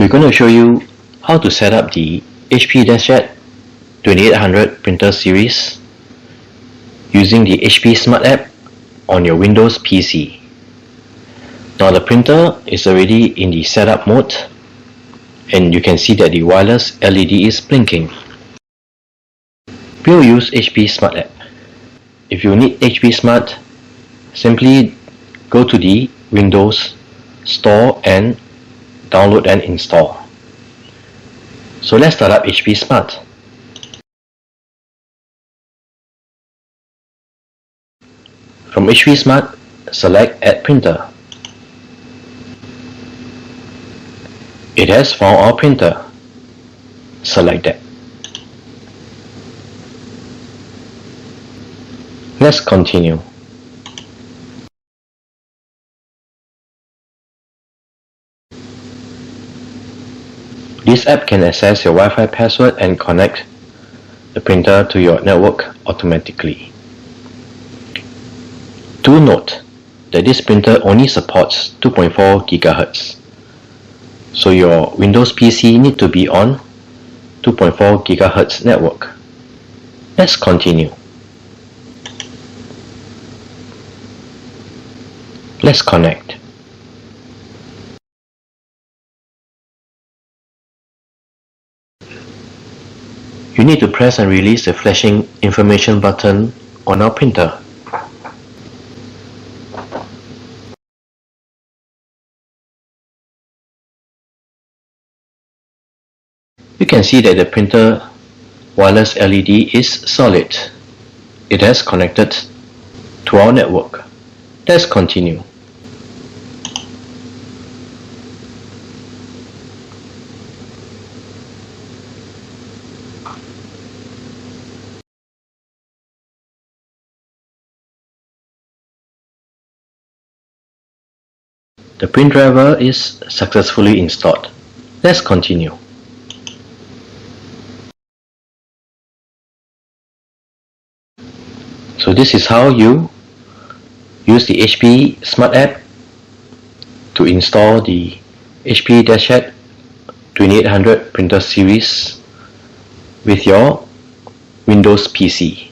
We're going to show you how to set up the HP DeskJet 2800 printer series using the HP Smart app on your Windows PC. Now the printer is already in the setup mode and you can see that the wireless LED is blinking. We'll use HP Smart app. If you need HP Smart, simply go to the Windows Store and download and install. So let's start up HP Smart. From HP Smart, select Add Printer. It has found our printer. Select that. Let's continue. This app can access your Wi-Fi password and connect the printer to your network automatically. Do note that this printer only supports 2.4 GHz. So your Windows PC need to be on 2.4 GHz network. Let's continue. Let's connect. You need to press and release the flashing information button on our printer. You can see that the printer wireless LED is solid. It has connected to our network. Let's continue. The print driver is successfully installed. Let's continue. So this is how you use the HP Smart app to install the HP DeskJet 2800 printer series with your Windows PC.